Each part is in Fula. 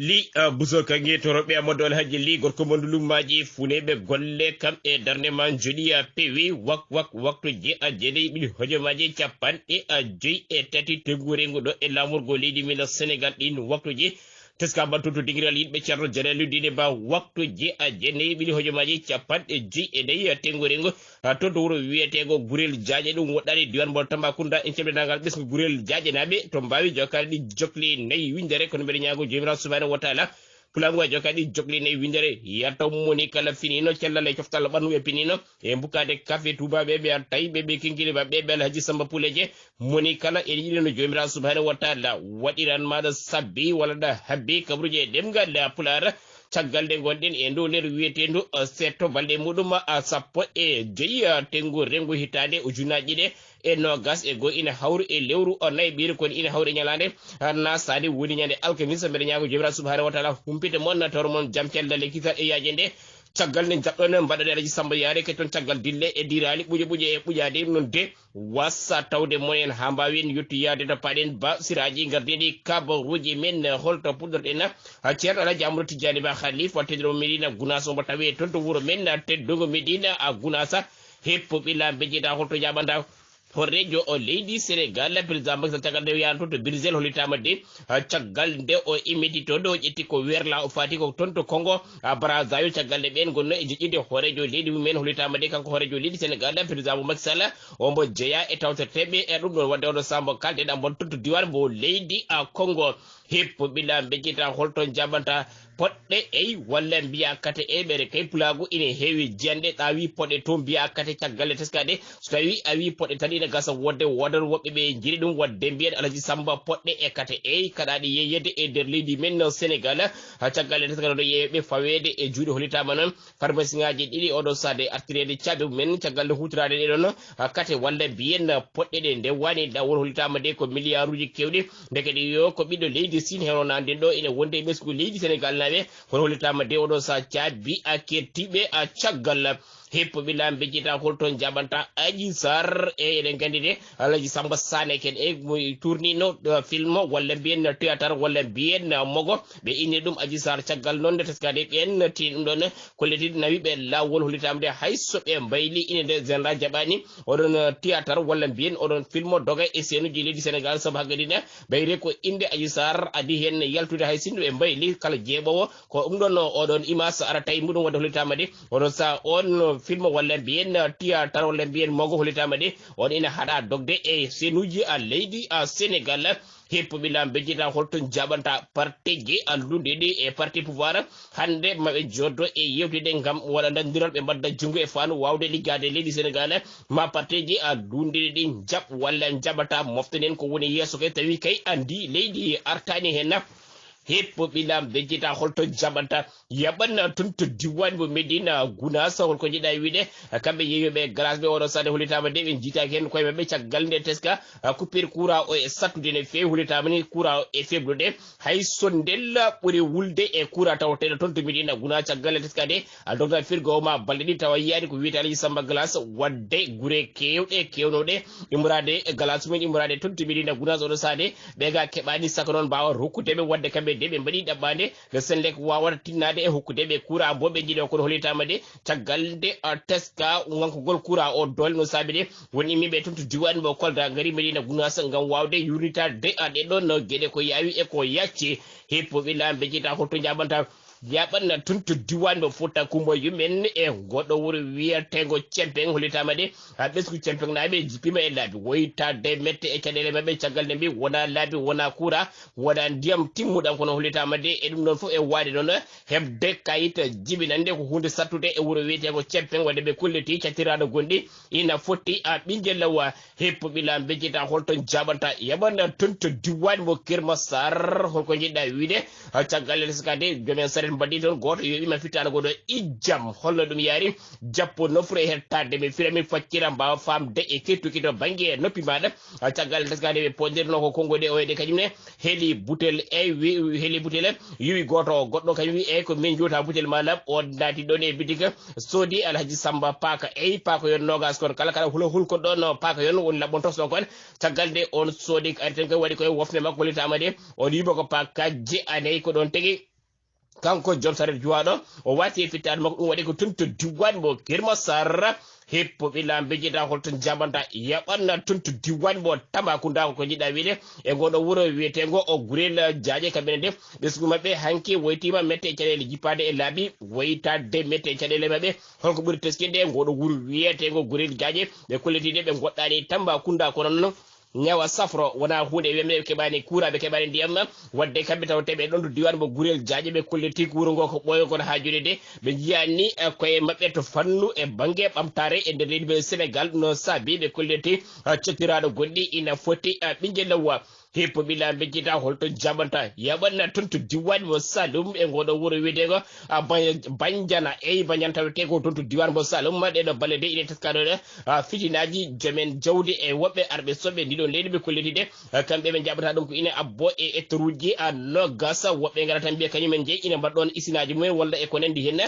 li buso kangi torobe amodol haji li gorko mondulum maji funebe golle kam e darne man jodi pewi waktu je a jede bi hojo maji chapan e a jey e tati tegure ngudo e lamurgo lidi min Senegal din waktu je teska batutu digral yidbe cerno jarelu dine ba waktu je a jene bi hojo maji chapan e jey e dey tegure ngo to do wuro wietego gurel jaaje dum wodari diwan bol Tambacounda en cembe dangal bes gurel jaaje nabe to mbawi jokal di jokli nay windere kono be nyaago jemira subhanahu wa ta'ala pulango jokadi jokli nay windere yato moni kala finino cellale coftal banu e pinino e bukade café touba bebe tay bebe kinkili ba bebe Haji Samba Puleje moni kala e yidino jomira subhanahu wa ta'ala wadiran mada sabbi wala da habbi kabruje demgal la pulara caggalde gonɗen e dow nder wiyetendu setto balɗe muɗum a sappo e jeeyi tengu rengu hitande ujunaji ɗe e nogas e go ina hawru e lewru o nayi ɓiiri kon ina hawru e ñalande na sadi woni ñande alkamisa mbeɗa ñaago jomiraɗo subhanahu wa taala humpite mon tawro mon jaam cellal e kisal e yaaje nde caggal nde jaɓɗon mbaɗaɗe Alaji Samba yaare ke toon caggal dille e dirali ɓuuƴe e ɓuuƴade non de wassa tawde monen ha mbawi en yettuyade to paɗen ba siraji gardiɗi kabaruji men holto puɗɗorɗen ceerno Alaji Amadou Tidiani Ba Khalifa wattediro Medina Gounass omo tawi toon to wuuro men teddugo Medina a Gounassa heppo ɓilla bejjita holto jaɓanta horrejo o leydi Sénégal président Macky Sall caggal nde yanto to Bruxelles holitama de caggal nde o immiti to ɗo ƴetti ko werla o fati ko toon to Congo Brazzaville caggal nde ɓen gonno e jiƴƴinde horejo leydi mumen holitama de kanko horejo leydi Sénégal président mo Macky Sall ombo jeeya e tawteteɓe e ɗum ɗon wadde oɗo sambo kalde ɗam bon toon to diwan mo leydi Congo heppo ɓilla bejjita holton jaɓanta poɗɗe ey walla mbiya kate e ɓere kay pulago ine heewi jiyande ɗawi poɗe to mbiya kate caggalle teskade so tawi a wi poɗe tan ina gasa wodde wodar woɓɓe ɓe jiiɗi ɗum wadde mbiyen Alaji Samba poɗɗe e kate ey kaɗaɗi yeyede e nder leydi men Sénégal caggalle teskade ɗo yeeɓe fawede e juuɗe holitama noon pharmacie ngaji ɗiɗi oɗo sade artirede caabi mumen caggalle hutorade ɗe ɗon kate walla mbiyen poɗɗe ɗe nde wani dawol holitama de ko milliard uji kewɗi dekeɗi yo ko ɓiɗɗo leydi Sine heno nanden ɗo ina wonde e ɓesgu leydi Sénégal naɓe kono holitama de oɗo sa caabi a kettiɓe a caggal heppo ɓillam bejjita holton jaɓanta Adji Sarr e eɗen gandi de Alaji Samba Sané ken e tournino film walla mbiyen théâtre walla mbiyen mogo ɓe inni ɗum Adji Sarr caggal noon nde teskade ɓen ti ɗum ɗon kolletiɗe nawi ɓe lawol holitama de hayso ɓe mbayli ine nde général jaɓani oɗon théâtre walla mbiyen oɗon film doga e senuji leydi Sénégal saabu haggadine ɓayre ko inde Adji Sarr adi hen yaltude hay sinno ɓe mbayli kala jeeɓowo ko ɗum ɗon oɗon image ara tawi muɗum wadde holitama de oɗon sa on film walla mbiyen théâtre walla mbiyen mogo holitama de on ina haɗa dogde e senuji a leydi a Sénégal heppo ɓillam bejjita holton jaɓanta partiji allude ɗi e parti pouvoir hande maɓe joddo e yewtide gam waɗa dandiral ɓe mbadda jungo e fannu wawde liggade leydi Sénégal ma partiji allude ɗi jaɓ walla jaɓata moftanen ko woni yesso kay tawi kay andi leydi artani hen heppo ɓillam bejjita holto jaɓanta yaɓanna toon to diwani mo Medina Gounass holko jiiɗa wiide kamɓe yeeyoɓe glace ɓe oɗo sade holitama de ɓe jiitaki hen koye mabɓe caggal nde teska coupure courant o e sattude ne fewi holitama ni courant e feblude hay so ndella ɓuuri wulde e courant tawateɗo toon to Medina Gounass caggal nde teska de a dogta firgo o ma balɗe ɗi tawa yiyani ko wiyete Alaji Samba glace wadde guure kewɗe kewnoɗe immorade glace mumen immorade toon to Medina Gounass oɗo sade ɓe ga keɓani saka noon mbawa rokkudeɓe wadde kamɓe de ɓe mbaɗi ɗaɓɓade le Senelec wawata tinnade e hokkudeɓe courant bo ɓe jiiɗo kono holitama de caggal nde teska wankogol courant o dole no saabi de woni immiɓe toon to diwani mo Kolda gari Medina Gounass gam wawde yurnitade ɗeɗon gueɗe ko yawi e ko yacci heppo ɓillam bejjita holto jaɓanta yaɓanna toon to diwani mo Fouta Coumba yumen e goɗɗo wuro wiyatego Cempeng holitama de ɓesgu Cempeng naɓe jippima e laabi woytade mette e caɗele mabɓe caggal nde mbi wona laabi wona courant wona ndiyam timmuɗam kono holitama de e ɗum ɗon foof e waade noon hebde kayit jibinande ko hunde sattude e wuro wiyetego Cempeng wadde ɓe kolleti cattiraɗo gonɗi ina fotti a ɓinguel wa heppo ɓillam bejjita holton jaɓanta yaɓanna toon to diwani mo Keur Massar holko jiɗɗa wiide caggal leskade jomen saret mbaɗi toon goto yoɓima fittano goɗo ijjam holno ɗum yaari jappo nofru e hettade ɓe firami faccira mbawa famde e kettuki to banggue noppi maɗa caggal teskade ɓe pondirno ko konngode o de kañumne heeli butel heeli butel yiwi goto goɗɗo kañum wi e ko min jota butel maɗam o naati ɗon e bitika soodi Alhaji Samba paaka paaka yon nogas kon kala hulko ɗon paaka yon woni laɓɓon tosɗon kon caggal nde on soodi ari tan koy waɗi koye wofne makko holitama de on yima ko paakaji anayi ko ɗon tigui kanko jom sare juwaɗo o wati fitade makko ɗum waɗi ko tunto diwan mo Kirma Sarr hippo ɓilla bejjita holton jabanta yaɓanna tunto diwan mo Tambacounda ko jiɗa wiide e goɗo wuro wiyetego o Gurel Diaje kamɓene de ɓesgu mabɓe hanki woytima mette caɗele jippade e laabi woytade mette caɗele mabɓe holko ɓuuri teskide goɗo wuro wiyetego Gurel Diaje ɓe kollitiɗe ɓe goɗɗani Tambacounda kono noon nyawa safro wona hunde wemne keɓani kuraɓe keɓani ndiyam wadde kamɓe tawteɓe ɗon to diwan mo Gurel Diaje ɓe kolliti wuro ngo ko ɓoyo kono ha joni de ɓe jiyani koye mabɓe to fannu e banggue ɓamtare e nder leydi men Sénégal no saabi ɓe kolliti cottiraɗo goɗɗi ina foti ɓinguel wa hippo ɓilla bejjita holto jabanta yaɓanna toon to diwan mo Saloum e ngoɗo wuro wiyetego Bandiana Bandiana taweteko toon to diwan mo Saloum ɗeɗo balle de ine teskaɗo fitinaji jomen jawdi e woɓɓe arɓe soɓe ndiɗon leydi ɓe kolliti de kamɓe ɓe jaɓata ɗum ko ine abbo e ettoruji nogas woɓɓe garata mbiya kañumen je ine mbaɗɗon isinaji mumen walla e ko nandi hen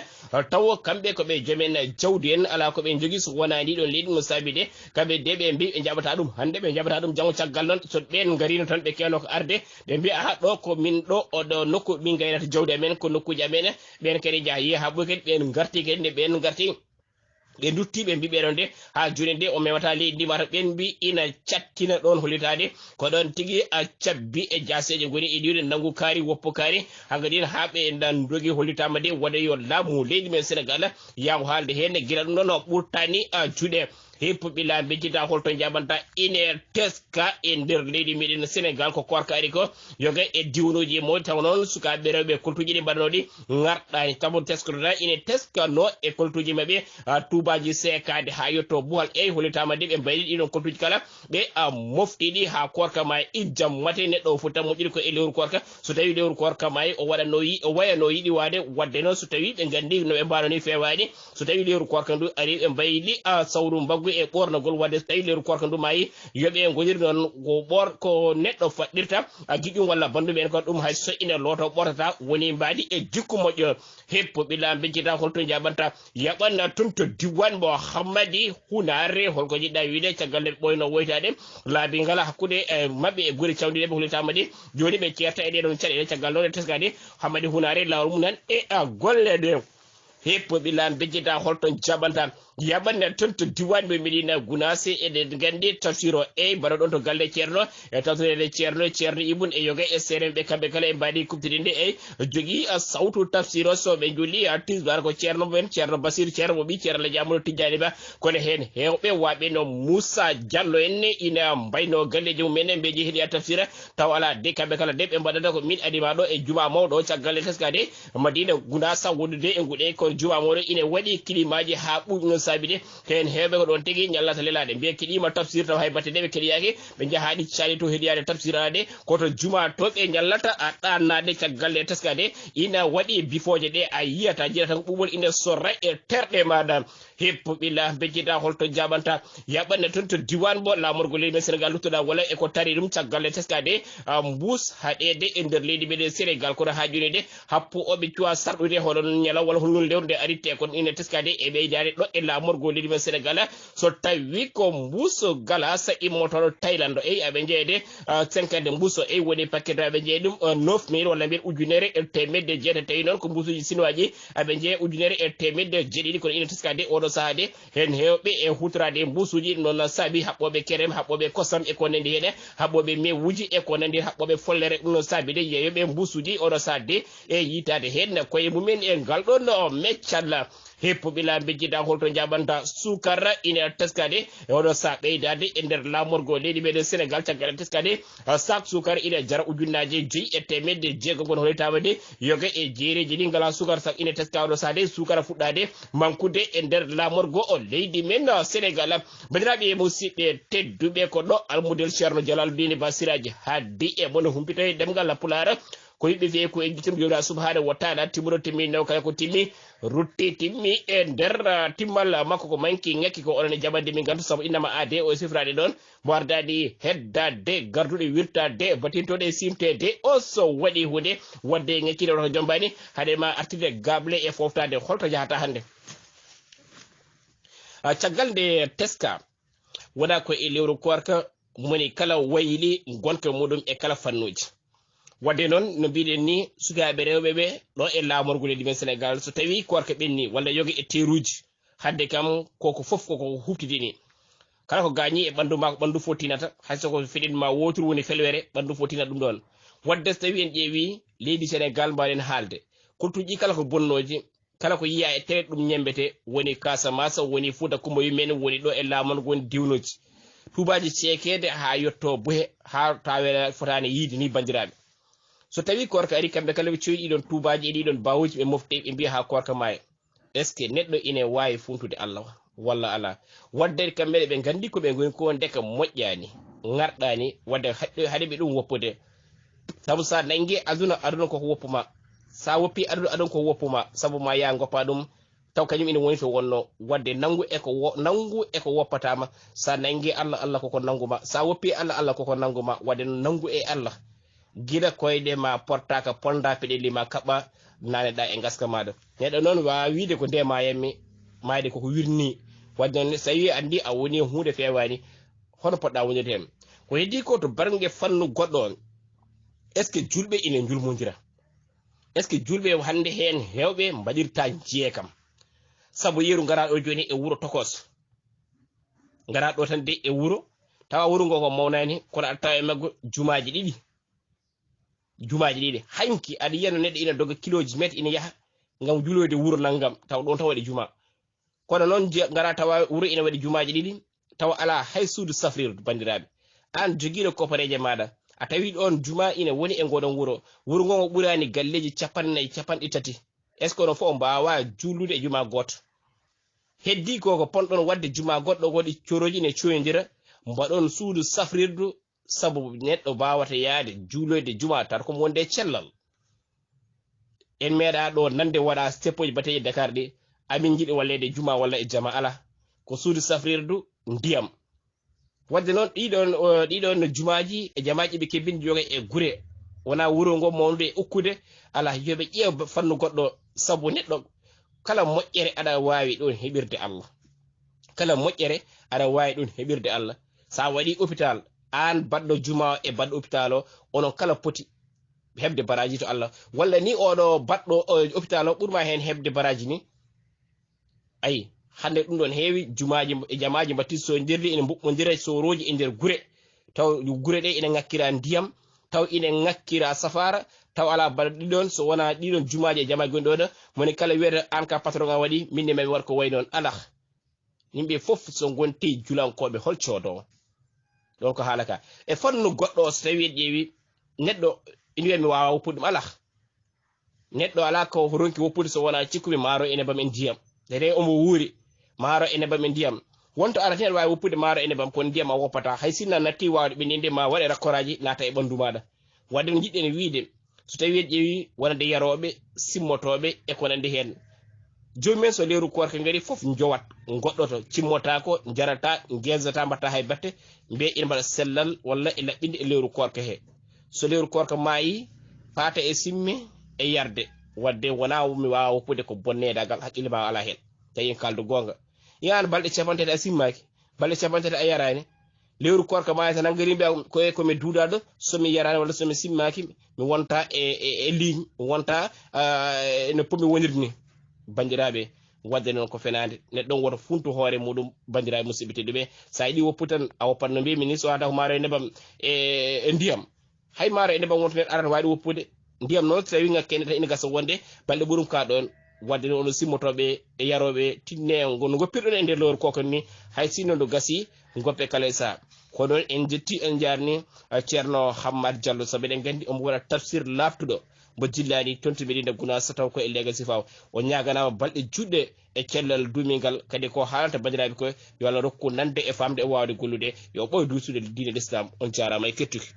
taw kamɓe koɓe jomen jawdi en ala koɓe jogui so wona ndiɗon leydi no saabi de kamɓe de ɓe mbi ɓe jaɓata ɗum hande ɓe jaɓata ɗum janggo caggal noon so ɓen garino tan ɓe kewno ko arde ɓe mbiya aha ɗo ko min ɗo oɗo nokku min gaynata jawdi amen ko nokkuji amen ɓen kadi jaa yiya ha ɓoy kadi ɓen garti kadi nde ɓen garti ɓe dutti ɓe mbi ɓeɗon de ha joni de o mewata leydi ndi mata ɓen mbi ina cattina ɗon hollitade ko ɗon tigui a cabbi e jaseje goni e ɗiwde nangu kaari woppo kaari hankkadin ha ɓe dan dogi hollitama de waɗa yo laamu leydi men Sénégal yawo haalde hen guila ɗum ɗon o ɓurtani juuɗe hippo ɓilla bejjita holto jabanta ine teska e nder leydi meɗen Sénégal ko korka ari ko yoga e diwnoji modi taw noon sukaɓe rewɓe koltuji ɗi mbaɗanoɗi garɗani tabo teskotoɗa ine teskano e koltuji mabɓe tubaji sekade ha yetto buhal hollitama de ɓe mbayri ɗiɗon koltuji kala ɓe moftiɗi ha korka ma ijjam mate neɗɗo o foti tan moƴƴude ko e lewru korka so tawi lewru korka ma o wayano yiɗi wade wadde noon so tawi ɓe gandi no ɓe mbanoni fewani so tawi lewru korka ndu ari ɓe mbayli sawru mbaggu e ɓornogol wadde so tawi lewru korka ndu mayi yoɓe goniri noon ko neɗɗo faɗɗirta giƴum walla banduɓe en ko ɗum hay so ina looto ɓortata woni mbadi e jikku moƴƴo heppo ɓilla bejjita holto jaɓanta yaɓanna toon to diwan mo Hammadi Hunare holko jiɗɗa wiide caggal nde ɓe ɓoyno woytade laabi ngala hakkude mabɓe e guuri cawdiɗe ɓe hollitama de joni ɓe certa e ɗeɗon caɗele caggal noon e teskade Hammadi Hunare lawol mum nan e golle ɗe heppo ɓilla bejjita holto jaɓanta yaɓanne toon to diwan ɓe Médina Gounass eɗen gandi tafsiro mbaɗa ɗon to galle ceerno e tawtorede ceerno Ibn e yoga e sereɓe kamɓe kala e mbaɗi kubtidinde jogui sawtu tafsiro so ɓe julli tisbar ko ceerno men ceerno Basir ceerno mo ɓi ceerno Alaji Amadou Tidiane Ba kono hen hewɓe waɓe no Moussa Diallo en ina mbayno galleji mumen ɓe jeehi heeɗi tafsira taw ala de kamɓe kala de ɓe mbaɗata ko min adima ɗo e juma mawɗo caggal e teskade Médina Gounass wondude e nguuɗe kono juma mawɗo ina waɗi kilimaji ha ɓuuɓi sabi de hen heɓe ko ɗon tigui ñallata lelade mbiya keɗima tafsir taw hay batte de ɓe keɗiyaki ɓe jaahaɗi cali to heeɗiyade tafsirade koto juma to ɓe ñallata a ɗannade caggal e teskade ina waɗi bifoje ɗe a yiyata jiɗa tan ɓuuɓol ina sorra e terɗe maɗa heppo ɓilla bejjita holto jaɓanta yaɓanne toon to diwan bo lamorgo leydi men Sénégal luttoɗa walla eko tari ɗum caggal e teskade mbus haɗede e nder leydi meɗen Sénégal kono ha joni de happo oɓe cuwa sarɗude hoɗon ñalaw walla holnul lewde aritte kon ina teskade e ɓeydade ɗo e lamorgo leydi men Sénégal so tawi ko mbuso galas immotoɗo Thaïlande aɓe jeeyde 50 mbuso woni paquet aɓe jeeyi ɗum 9000 walla mbiyen ujunere e temedde jeetati tawi noon ko mbusuji chinois aɓe jeeya ujunere e temedde jeeɗiɗi kono ina teskade oɗo saaha de hen hewɓe e hutorade mbusuji noon saabi haɓɓoɓe kerem haɓɓoɓe kosam e ko nandi hen haɓɓoɓe mewuji e ko nandi haɓɓoɓe follere ɗum noon saabi de yeeyoɓe mbusuji oɗo saaha de e yitade hen koye mumen e ngal ɗon meccalla heppo ɓila bejjida holto jaɓanta sukara ina teskade oɗo sa ɓeydade e nder lamorgo leydi meɗen Sénégal caggal teskade sak sukara ina jara ujunnaje 5 e temedde jeegom gon hollitama de yoga e jeereji ɗi ngala sukara sak ina teska oɗo sade sukara fuɗɗade mankude e nder lamorgo o leydi men Sénégal bandiraɓe musidɓe tedduɓe ko ɗo almudel ceerno Jalaluddin Ba Siraji haddi e mono humpito e ɗemgal Pulaar ko yimɓe fiye ko ejjitim jomna subhanahu wa taala timmuɗo timmi naw kala ko timmi rutti timmi e nder timmal makko ko manki ngakki ko onon e jaɓande min gantu saabu innama ade o sifrade ɗon mo ardadi heddade garduɗe wirtade batintoɗe simtede o so waɗi hunde wadde ngakkide oto jombani haɗema artide gable e foftade holto jahata hande caggal nde teska wona ko e lewru korka moni kala wayli gonka muɗum e kala fannuji wadde noon no mbiɗen ni sukaaɓe rewɓe ɓe ɗo e laamorgol ɗimen Sénégal so tawi korka ɓenni walla yogi e teruji hadde kam koko fof koko huftidini kala ko gañi e ɓandu ma ko ɓandu fo tinata hay soko feɗen ma wotoru woni felwere ɓandu fo tinata ɗum ɗon wadde so tawi en ƴeewi leydi Sénégal mbaɗen haalde kurtuji kala ko bonnoji kala ko yiya e tere ɗum ñembete woni Casamance woni Fouta Coumboy men woni ɗo e laamorgo woni diwnoji tubaji ceekede ha yetto bohe ha tawere fotani yiide ni bandiraɓe so tawi korka ari kamɓe kala ɓe coyi ɗiɗon tubaji e ɗiɗon bawuji ɓe mofte ɓe mbiya ha korka maayo est ce que neɗɗo ine wawi funtude Allah walla ala wadde kamɓe ɓe gandi ko ɓe goni ko ndeka moƴƴani garɗani wadde haɗe ɓe ɗum woppude saabu sa nangue aduna koko woppuma sa woppi aduna ko woppuma saabu ma ya goppa ɗum taw kañum ina woni to wonno wadde nangu eko woppatama sa nangue Allah koko nanguma sa woppi Allah koko nanguma wadde nangu e Allah gila koyɗe ma portaka ponda peɗeli ma kaɓɓa naneɗa e gaska maɗa neɗɗo noon wawa wiide ko nde mayammi mayde koko wirni wadde noon so tawi andi a woni hunde fewani hono poɗɗa wonirde hen ko heddi ko to bargue fannu goɗɗo on est ce que julɓe ina julmodira est ce que julɓe hande hen hewɓe mbaɗirta jeekam saabu yeeru garaɗo joni e wuuro Tokos garaɗo tan de e wuuro tawa wuuro ngo ko mawnani kono aɗa tawa e maggo jumaji ɗiɗi hanki aɗa yiyano neɗɗo ina dogga kiloji mètre ina yaaha ngam juloyde wuuro naggam taw ɗon taw waɗi juma kono noon gara tawa wuuro ina waɗi jumaji ɗiɗi tawa ala hay suudu safrir bandiraɓe an joguiɗo kopareje maɗa a tawi ɗon juma ina woni e ngoɗon wuuro ngo ɓurani galleji 40-50 est ce que onon fof o mbawa jullude e juma goto heddi koko ponɗon wadde juma goɗɗo waɗi coroji ine coyodira mbaɗon suudu safrirdu sabu neɗɗo bawata yaade juuloyde juma tar komo wonde cellal en meeɗa ɗo nande waɗa steppoji bateji Dakar ɗi amin jiiɗi wallede juma walla e jama ala ko suudu safrirdu ndiyam wadde noon ɗiɗon no jumaji e jamaji ɓe kebbini joga e guure wona wuuro ngo mawnude e ukkude ala yoɓe ƴeew fannu goɗɗo sabu neɗɗo kala moƴƴere aɗa wawi ɗon heɓirde Allah kala moƴƴere aɗa wawi ɗon heɓirde Allah sa waɗi hôpital an baɗɗo juma e baɗɗo hôpital o onon kala poti hebde baraji to Allah walla ni oɗo baɗɗo hôpital o ɓurma hen hebde baraji ni ayi hande ɗum ɗon heewi jumaji e jamaji mbatti so dirli ina mbuɓɓodira soroji e nder guure taw guure ɗe ina ŋakkira ndiyam taw ina ŋakkira safara taw ala balɗe ɗiɗon so wona ɗiɗon jumaji e jamaji gonɗi ɗon moni kala wiyata an ka patron a waɗi minne mami war ko way noon ala yimɓe foof so gonti julankoɓe hol coodowo ɗon ko haala ka e fannu goɗɗo so tawi ƴeewi neɗɗo ina wiya mi wawa woppude ɗum ala neɗɗo ala ko ronki woppude so wona cikkumi maaro e nebam e ndiyam dede omo wuuri maaro e nebam e ndiyam wonto ara tan wawi woppude maaro e nebam kono ndiyam a woppata hay sinna natti wawde ɓendinde ma waɗe rakkoraji naata e ɓandu maɗa wadde no jiɗɗen wiide so tawi ƴeewi wonande yaroɓe simmotoɓe e ko nandi hen jomumen so lewru korka ngari foof jowat goɗɗoto cimmotako jarata guesata mbatta hay batte mbiya ina mbaɗa sellal walla e laɓɓinde e lewru korka he so lewru korka maayi fata e simmi e yarde wadde wona mi wawa woppude ko bonnedagal haqqille ma ala hen tawi en kaldu gonga yan balɗe capantati a simmaki balɗe capantati a yarani lewru korka maayi tan hankadi mbiya komi duuɗaɗo somi yarani walla somi simmaki mi wonta e ligne mi wonta no pomi wonirde ni bandiraɓe wadde noon ko fenade neɗɗon woto funtu hoore muɗum bandiraɓe musidɓe tedduɓe sa yiiɗi woppu tan a woppat no mbimi ni so wata ko maaro e nebam e ndiyam hay maaro e nebam wonto neɗɗo arata wawi woppude ndiyam noon so tawi ngakkene tan ina gasa wonde balɗe ɓuurum ka ɗon wadde noon ono simmotoɓe e yaroɓe tinne no goppirɗon e nder lewru kokon ni hay sinno ndo gasi goppe kala e saaha ko noon en jetti en jarni ceerno Hammad Diallo saabu eɗen gandi omo waɗa tafsir laftuɗo mo jillani tontu Medina Gounass so taw ko e legal sifaw o ñaganama balɗe juɗɗe e cellal dumingal kadi ko haalanta bandiraɓe ko yo Allah rokku nande e famde e wawde gollude yo ɓoye dusude diine l'islam on jarama e kettuki